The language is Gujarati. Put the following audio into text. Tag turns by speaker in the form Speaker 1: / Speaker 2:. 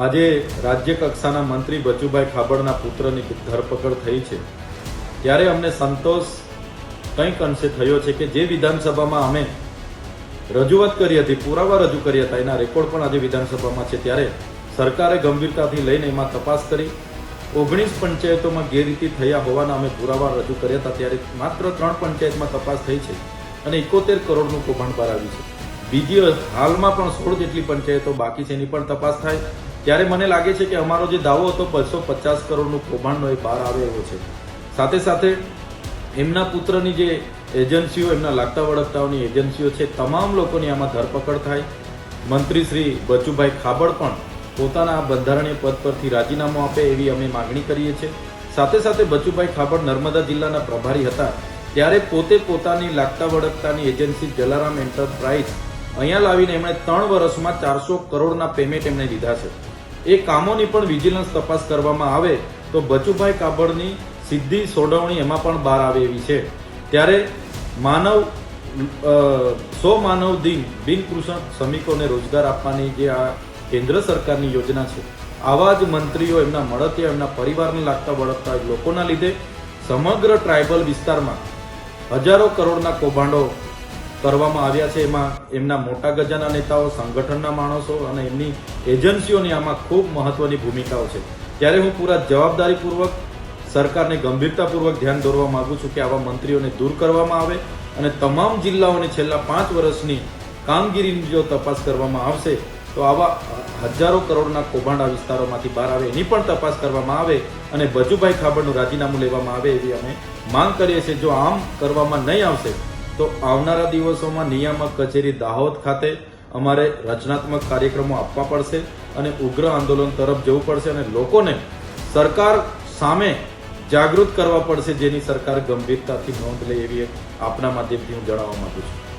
Speaker 1: આજે રાજ્ય કક્ષાના મંત્રી બચુભાઈ ખાબડના પુત્રની ધરપકડ થઈ છે ત્યારે અમને સંતોષ કંઈક અંશે થયો છે કે જે વિધાનસભામાં અમે રજૂઆત કરી હતી, પુરાવા રજૂ કર્યા હતા, એના રેકોર્ડ પણ આજે વિધાનસભામાં છે, ત્યારે સરકારે ગંભીરતાથી લઈને એમાં તપાસ કરી 19 પંચાયતોમાં ગેરરીતિ થયા હોવાના અમે પુરાવા રજૂ કર્યા હતા, ત્યારે માત્ર 3 પંચાયતમાં તપાસ થઈ છે અને 71 કરોડનું કૌભાંડ બહાર આવ્યું છે. બીજી હાલમાં પણ 16 જેટલી પંચાયતો બાકી છે, એની પણ તપાસ થાય ત્યારે મને લાગે છે કે અમારો જે દાવો હતો 250 કરોડનું કૌભાંડનો એ બહાર આવે એવો છે. સાથે સાથે એમના પુત્રની જે એજન્સીઓ, એમના લાગતા વળગતાઓની એજન્સીઓ છે, તમામ લોકોની આમાં ધરપકડ થાય. મંત્રી શ્રી બચુભાઈ ખાબડ પણ પોતાના બંધારણીય પદ પરથી રાજીનામું આપે એવી અમે માગણી કરીએ છીએ. સાથે સાથે બચુભાઈ ખાબડ નર્મદા જિલ્લાના પ્રભારી હતા ત્યારે પોતે પોતાની લાગતા વળગતાની એજન્સી જલારામ એન્ટરપ્રાઇઝ અહીંયા લાવીને એમણે 3 વર્ષમાં 400 કરોડના પેમેન્ટ એમણે લીધા છે. એ કામોની પણ વિજિલન્સ તપાસ કરવામાં આવે તો બચુભાઈ ખાબડની સીધી સોડવણી એમાં પણ બહાર આવે એવી છે. ત્યારે 100 માનવ દિન બિનકૃષક શ્રમિકોને રોજગાર આપવાની જે આ કેન્દ્ર સરકારની યોજના છે, આવા જ મંત્રીઓ, એમના મળતિયા, એમના પરિવારને લાગતા વળગતા લોકોના લીધે સમગ્ર ટ્રાઇબલ વિસ્તારમાં હજારો કરોડના કૌભાંડો કરવામાં આવ્યા છે. એમાં એમના મોટા ગજાના નેતાઓ, સંગઠનના માણસો અને એમની એજન્સીઓની આમાં ખૂબ મહત્વની ભૂમિકાઓ છે. ત્યારે હું પૂરા જવાબદારીપૂર્વક સરકારને ગંભીરતાપૂર્વક ધ્યાન દોરવા માંગુ છું કે આવા મંત્રીઓને દૂર કરવામાં આવે અને તમામ જિલ્લાઓની છેલ્લા 5 વર્ષની કામગીરીની જો તપાસ કરવામાં આવશે તો આવા હજારો કરોડના કૌભાંડ આ વિસ્તારોમાંથી બહાર આવે એની પણ તપાસ કરવામાં આવે અને બચુભાઈ ખાબડનું રાજીનામું લેવામાં આવે એવી અમે માંગ કરીએ છીએ. જો આમ કરવામાં નહીં આવશે તો આવનારા દિવસોમાં નિયામક કચેરી દાહોદ ખાતે અમારે રચનાત્મક કાર્યક્રમો આપવા પડશે અને ઉગ્ર આંદોલન તરફ જવું પડશે અને લોકોને સરકાર સામે જાગૃત કરવા પડશે, જેની સરકાર ગંભીરતાથી નોંધ લે એવી આપના માધ્યમથી હું જણાવવા માંગુ છું.